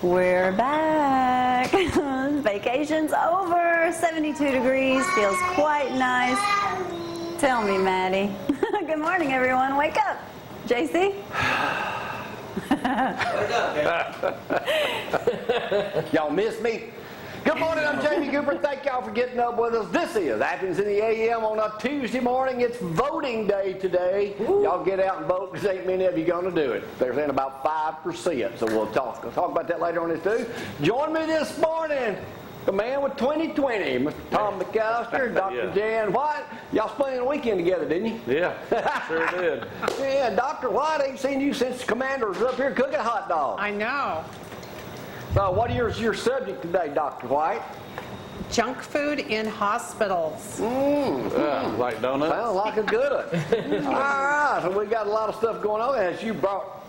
We're back. Vacation's over. 72 degrees. Feels quite nice. Tell me, Maddie. Good morning, everyone. Wake up. JC? Y'all miss me? Good morning, I'm Jamie Cooper. Thank y'all for getting up with us. This is Athens in the AM on a Tuesday morning. It's voting day today. Y'all get out and vote because ain't many of you going to do it. They're saying about 5%, so we'll talk about that later on this too. Join me this morning, the man with 2020, Mr. Tom McAlister, Dr. Jan White. Y'all spent the weekend together, didn't you? Yeah, sure did. Yeah, Dr. White, ain't seen you since the commander was up here cooking hot dogs. I know. So what is your subject today, Dr. White? Junk food in hospitals. Like donuts? Sounds like a good one. All right, so we got a lot of stuff going on. As you brought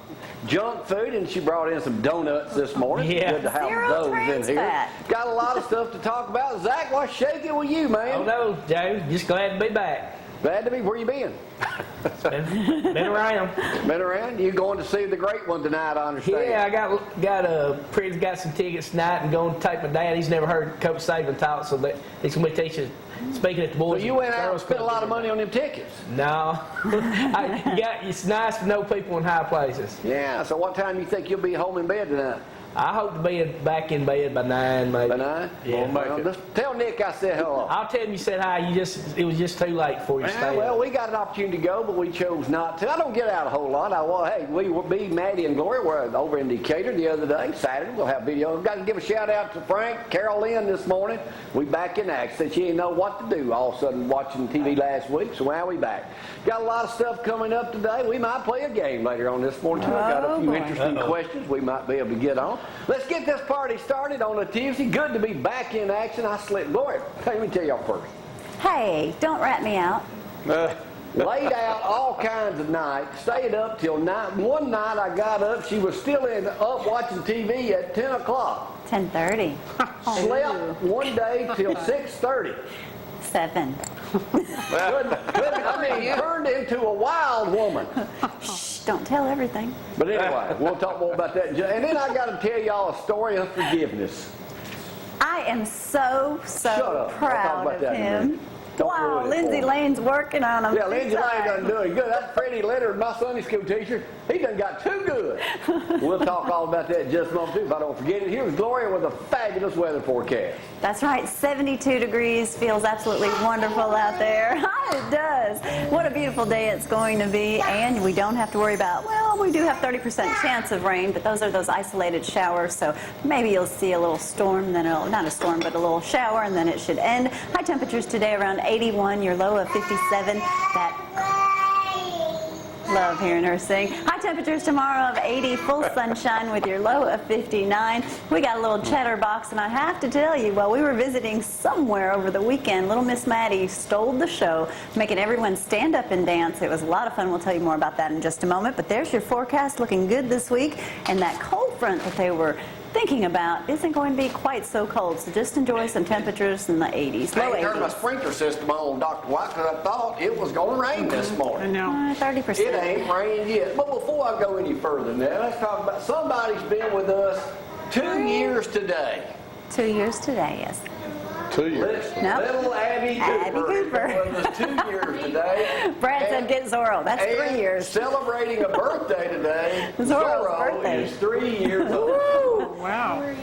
junk food, and she brought in some donuts this morning. Yeah. Good to have Zero those trans in here. fat. Got a lot of stuff to talk about. Zach, what's shaking with you, man? Oh no, Joe, just glad to be back. Glad to be. Where you been? Been around. Been around? You going to see the great one tonight, I understand. Yeah, I got some tickets tonight and going to take my dad. He's never heard Coach Saban talk, so he's going to be teaching, speaking at the So boys. you went out and spent a lot of money on them tickets? No, it's nice to know people in high places. Yeah. So what time do you think you'll be home in bed tonight? I hope to be back in bed by 9, maybe. By 9? Yeah. Well, just tell Nick I said hello. I'll tell him you said hi. It was just too late for you to stay. Well, we got an opportunity to go, but we chose not to. I don't get out a whole lot. We will be Maddie and Gloria. We're over in Decatur the other day, Saturday. We'll have video. We've got to give a shout out to Frank, Carol Lynn this morning. We back in action. She didn't know what to do all of a sudden watching TV last week, so now we back. Got a lot of stuff coming up today. We might play a game later on this morning, too. I got a few interesting questions we might be able to get on. Let's get this party started on a Tuesday. Good to be back in action. Gloria, let me tell y'all first. Hey, don't rat me out. Laid out all kinds of nights. Stayed up till 9. One night I got up. She was still up watching TV at 10 o'clock. 10:30. Slept one day till 6:30. 7. Turned into a wild woman. Shh, don't tell everything. But anyway, we'll talk more about that. And then I got to tell y'all a story of forgiveness. I am so proud of him. Don't Wow, ruin it Lindsay for him. Lane's working on him. Yeah, Lindsay Lane done doing good. That's Freddie Leonard, my Sunday school teacher. He done got too good. We'll talk all about that in just a moment, too, if I don't forget it. Here's Gloria with a fabulous weather forecast. That's right, 72 degrees. Feels absolutely wonderful out there. It does. What a beautiful day it's going to be. And we don't have to worry about, well, we do have 30% chance of rain, but those are those isolated showers. So maybe you'll see a little storm, then not a storm, but a little shower, and then it should end. High temperatures today around 81, your low of 57. Love hearing her sing. High temperatures tomorrow of 80, full sunshine with your low of 59. We got a little cheddar box, and I have to tell you, while we were visiting somewhere over the weekend, little Miss Maddie stole the show, making everyone stand up and dance. It was a lot of fun. We'll tell you more about that in just a moment. But there's your forecast, looking good this week, and that cold front that they were thinking about isn't going to be quite so cold, so just enjoy some temperatures in the 80s, low I turned my 80s. sprinkler system on, Dr. White, because I thought it was going to rain this morning. I know. 30%. It ain't rained yet. But before I go any further than that, let's talk about somebody's been with us 2 years today. 2 years today, yes. 2 years. No. Little Abby Cooper. Cooper. It was 2 years today. Brad said get Zorro. That's 3 years. Celebrating a birthday today. Zorro's Zorro birthday. is 3 years old. Woo! Wow.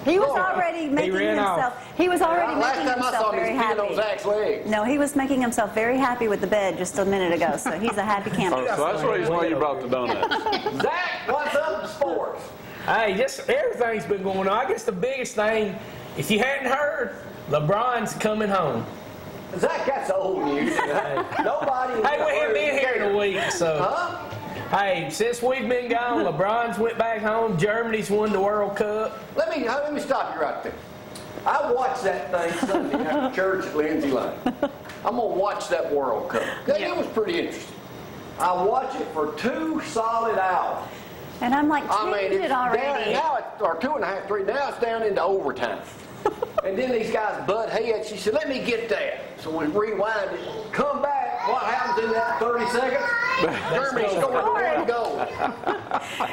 He was already making ran himself. He was already Last making time I saw himself him, he very was peeing on happy. Zack's legs. No, he was making himself very happy with the bed just a minute ago. So he's a happy camper. Oh, so that's the reason why you brought the donuts. Zach, what's up in sports? Hey, just everything's been going on. I guess the biggest thing, if you hadn't heard, LeBron's coming home. Zach, that's old news. Nobody. Hey, we haven't been here in a week, so. Huh? Hey, since we've been gone, LeBron's went back home. Germany's won the World Cup. Let me stop you right there. I watched that thing Sunday after church at Lindsay Lane. I'm going to watch that World Cup. It was pretty interesting. I watched it for 2 solid hours. And I'm like, I mean, change it's it already. down, or 2.5, 3, now it's down into overtime. And then these guys butt heads. She said, let me get that. So we rewind it, come back. what happens in that 30 seconds? Germany scored one goal.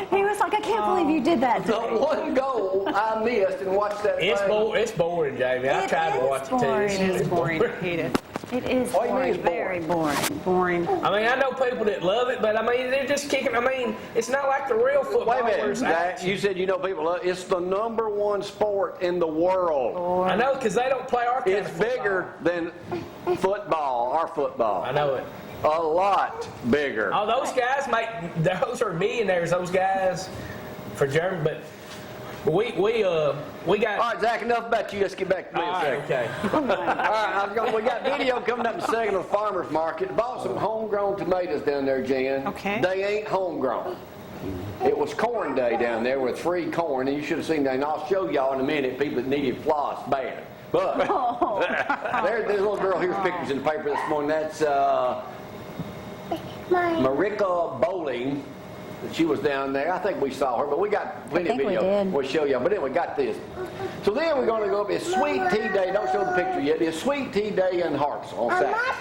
He was like, I can't believe you did that The today. one goal I missed and watched that It's thing. it's boring, Jamie. I It tried to is watch it too. boring. It is boring. I hate it. It is What do you mean boring, it's boring? very boring. Boring. I mean, I know people that love it, but I mean, they're just kicking. I mean, it's not like the real football. Wait a where minute, it's Zach, action. you said you know people love it's the #1 sport in the world. I know, because they don't play our kind It's of football. bigger than football, our football. I know it. A lot bigger. Oh, those guys those are millionaires. Those guys for Germany, but we got. All right, Zach, enough about you. Let's get back to me All a right, second. okay. All right, we got video coming up in a second of the farmer's market. Bought some homegrown tomatoes down there, Jan. Okay. They ain't homegrown. It was corn day down there with free corn, and you should have seen that. And I'll show y'all in a minute people that needed floss bad. But there's a little girl. Here's pictures in the paper this morning. That's Marika Bowling. She was down there. I think we saw her, but we got plenty of think we video. did. We'll show you. But then we got this. So then we're going to go up. It's Sweet Tea Day. Don't show the picture yet. It's Sweet Tea Day in Hartselle on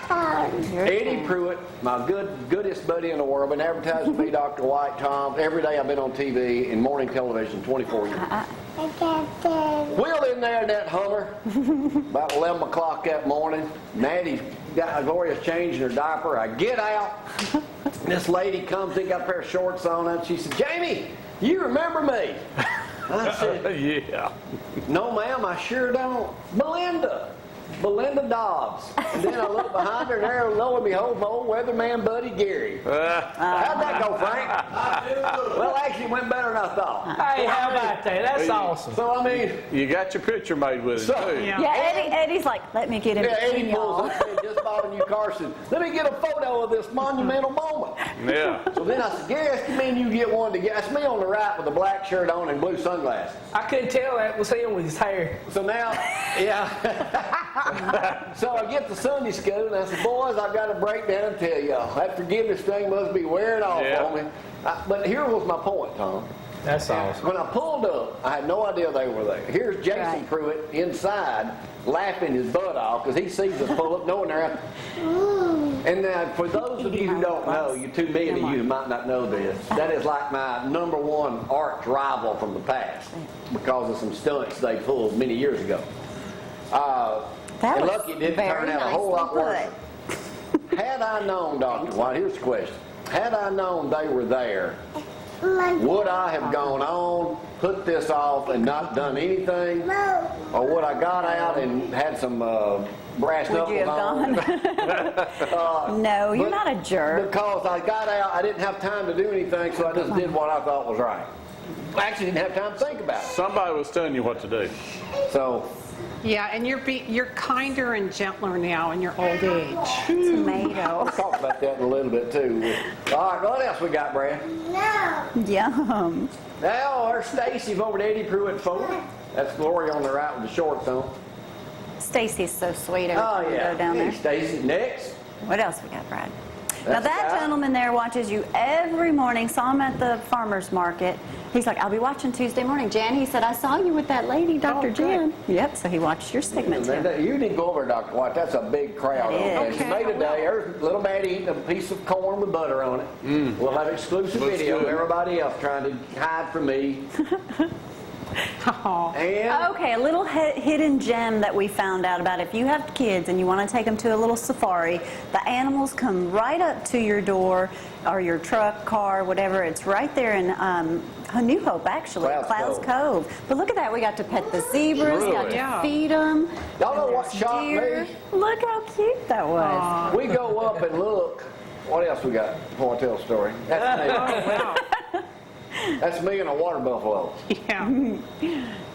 Saturday. Eddie Pruitt, my goodest buddy in the world, been advertising me, Dr. White, Tom. Every day I've been on TV and morning television, 24 years. Will in there in that Hummer, about 11 o'clock that morning. Maddie's got Gloria's changing her diaper. I get out. This lady comes in, got a pair of shorts on, and she said, Jamie, you remember me? I said, Yeah. no, ma'am, I sure don't. Belinda Dobbs. And then I look behind her, and there, lo and behold, my old weatherman buddy, Gary. How'd that go, Frank? Well, actually, it went better than I thought. Hey, how about that? That's awesome. So, I mean, You got your picture made with it, So- too. Yeah. Yeah, Eddie's like, let me get him yeah, to Eddie see pulls y'all. up and just bought a new car. Said, let me get a photo of this monumental moment. Yeah. So then I said, Gary, that's the man you get one to get. That's me on the right with a black shirt on and blue sunglasses. I couldn't tell that was him with his hair. So now, yeah. So I get to Sunday school and I said, boys, I've got a breakdown and tell y'all. That forgiveness thing must be wearing off Yeah. on me. But here was my point, Tom. That's awesome. When I pulled up, I had no idea they were there. Here's Jason Right. Pruitt inside, laughing his butt off because he sees us pull up, knowing they're out. And for those of you who don't know, you 2 million of you who might not know this, that is like my #1 arch rival from the past because of some stunts they pulled many years ago. That And was lucky it didn't very turn out a whole lot nicely worse. Had I known, Dr. White, here's the question. Had I known they were there, would I have gone on, put this off, and not done anything? Or would I got out and had some brass Would you knuckles have on? No, you're But- not a jerk. Because I got out, I didn't have time to do anything, so I just did what I thought was right. I actually didn't have time to think about it. Somebody was telling you what to do. So, Yeah, and you're kinder and gentler now in your old age. Tomato. we'll talk about that in a little bit too. All right, what else we got, Brad? Yum. Now, there's Stacy over at Eddie Pruitt Ford. That's Gloria on the right with the shorts on. Stacy's so sweet every Oh, time we yeah. go down there. Hey, Stacy. Next. What else we got, Brad? Now That's that the guy. gentleman there watches you every morning. Saw him at the farmer's market. He's like, I'll be watching Tuesday morning. Jan, he said, I saw you with that lady, Dr. good. Jan. Yep, so he watched your segment too. You need to go over, Dr. White. That's a big crowd It over is. there. She made a day. There's little Maddie eating a piece of corn with butter on it. We'll have exclusive Looks video of good. everybody else trying to hide from me. Oh. And Okay, a little hidden gem that we found out about. If you have kids and you want to take them to a little safari, the animals come right up to your door or your truck, car, whatever. It's right there in New Hope, actually, Clouds Cove. Cove. But look at that. We got to pet the zebras, got to Yeah. feed them. y'all know what shocked me? Look how cute that was. We go up and look. What else we got before I tell the story? That's me. Wow. That's me and a water buffalo. Yeah.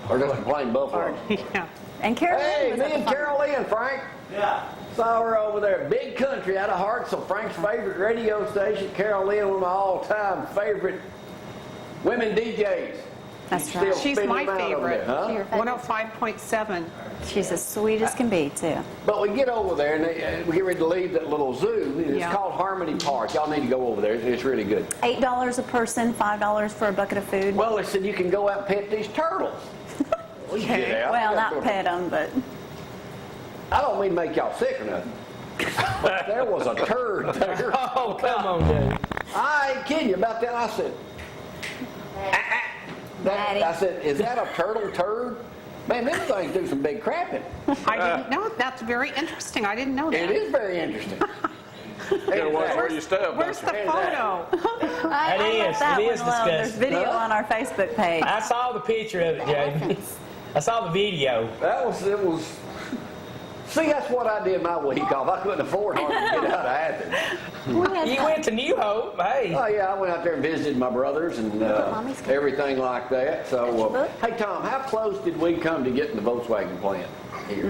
Or just a plain buffalo. Yeah. And Carol Hey, was me at the and farm. Carol Lynn, Frank. Yeah. Saw her over there. Big country out of Hartselle, Frank's favorite radio station. Carol Lynn, one of my all-time favorite women DJs. That's Still right. She's spinning my them out over favorite. there, huh? Your favorite. 105.7. She's as sweet as can be, too. But we get over there and we get ready to leave that little zoo. And it's Yeah. called Harmony Park. Y'all need to go over there. It's really good. $8 a person, $5 for a bucket of food. Well, they said you can go out and pet these turtles. We get out. Well, We got not to- pet them, but I don't mean to make y'all sick or nothing. But there was a turd there. Oh, come on, dude. I ain't kidding you about that. I said, Maddie. I said, is that a turtle turd? Man, them things do some big crapping. I didn't know. That's very interesting. I didn't know that. It is very interesting. You gotta watch where you step. Where's the Hey, Zack. photo? I It let is. that It one is alone. There's disgusting. video on our Facebook page. I saw the picture of it, Jay. I saw the video. It was. See, that's what I did my week off. I couldn't afford hardly to get out of Athens. You went to New Hope, hey. Oh yeah, I went out there and visited my brothers and Mommy's good. everything like that. So, book? hey Tom, how close did we come to getting the Volkswagen plant here?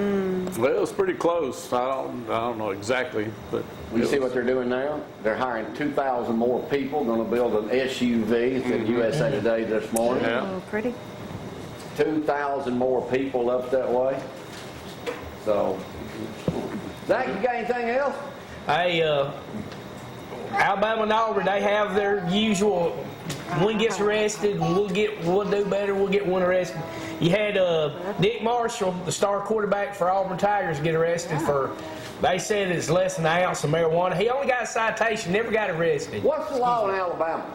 Well, it was pretty close. I don't know exactly, but You see what they're doing now? They're hiring 2,000 more people, going to build an SUV. It's in USA Today this morning. Yeah. Oh, pretty. 2,000 more people up that way. So, Zach, you got anything else? Hey, Alabama and Auburn, they have their usual, one gets arrested, we'll do better, we'll get one arrested. You had Nick Marshall, the star quarterback for Auburn Tigers, get arrested for, they said it's less than an ounce of marijuana. He only got a citation, never got arrested. What's the law in Alabama?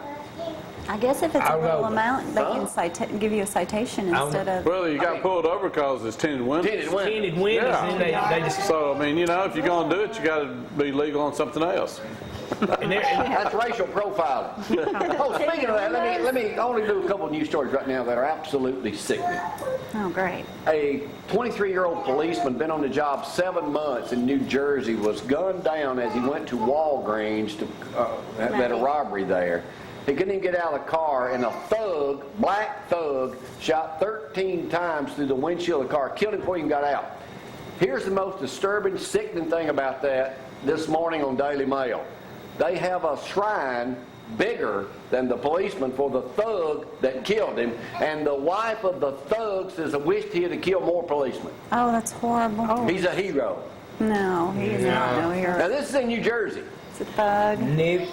I guess if it's I a don't little know. amount, they can give you a citation don't instead of. Well, you got pulled over because it's tinted windows. Tinted windows. Tinted windows, Yeah. and they just, So, I mean, you know, if you're going to do it, you got to be legal on something else. and That's racial profiling. Oh, speaking of that, let me only do a couple of news stories right now that are absolutely sickening. Oh, great. A 23-year-old policeman been on the job 7 months in New Jersey was gunned down as he went to Walgreens to had a robbery there. He couldn't even get out of the car, and a thug, black thug, shot 13 times through the windshield of the car, killed him before he even got out. Here's the most disturbing, sickening thing about that this morning on Daily Mail. They have a shrine bigger than the policeman for the thug that killed him, and the wife of the thug says, I wished he had killed more policemen. Oh, that's horrible. He's a hero. No, he is not no Now hero. this is in New Jersey. It's a thug. nope.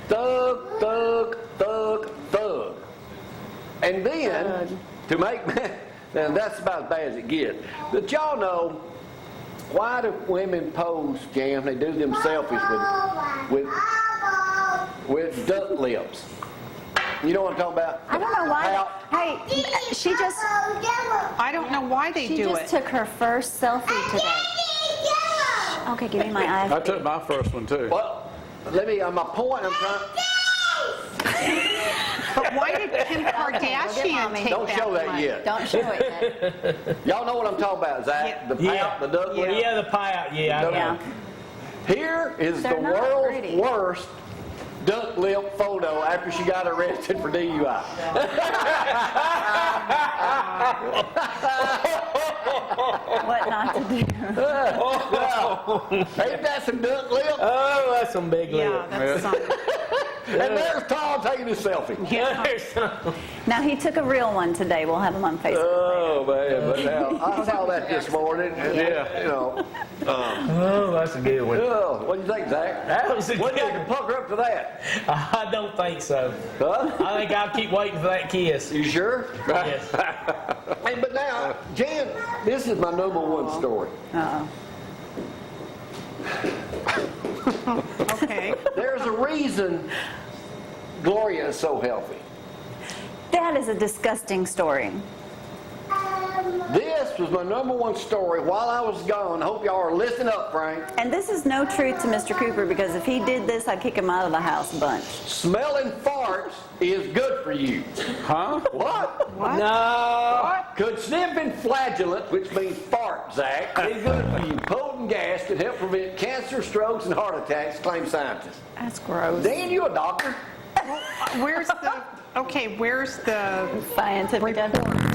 Thug, thug, thug, thug. And then, to make, and that's about as bad as it gets. But y'all know, why do women pose, Jam? They do them selfies with duck lips. You know what I'm talking about? I don't know why. Out. Hey, she just I don't know why they do it. took her first selfie today. Okay, give me my I iPad. took my first one, too. Well, let me, my point, I'm trying, But why did Kim Kardashian Mommy. take don't show that money? yet. Don't show it yet. Y'all know what I'm talking about, Zach? The pout, the duck lip. Yeah, the pout, yeah. I know. Yeah. Here is They're the not world's pretty. worst duck lip photo after she got arrested for DUI. What not to do. Ain't that some duck lip? Oh, that's some big Yeah, lip. that's something. And there's Tom taking his selfie. There's some- Now, he took a real one today. We'll have him on Facebook. Oh man, but now I saw that this morning, and Yeah. you know, Oh, that's a good one. oh, what do you think, Zach? That was a What do you good think to pucker up to that? I don't think so. Huh? I think I'll keep waiting for that kiss. You sure? Yes. Hey, but now, Jan, this is my number one story. Uh-oh. Okay. There's a reason Gloria is so healthy. That is a disgusting story. This was my number one story while I was gone. Hope y'all are listening up, Frank. And this is no truth to Mr. Cooper, because if he did this, I'd kick him out of the house a bunch. Smelling farts is good for you. Huh? What? No. Could sniffing flagellant, which means fart, Zach, is good for you. Potent gas can help prevent cancer, strokes, and heart attacks, claim scientists. That's gross. Dan, you a doctor? Where's the Scientific evidence.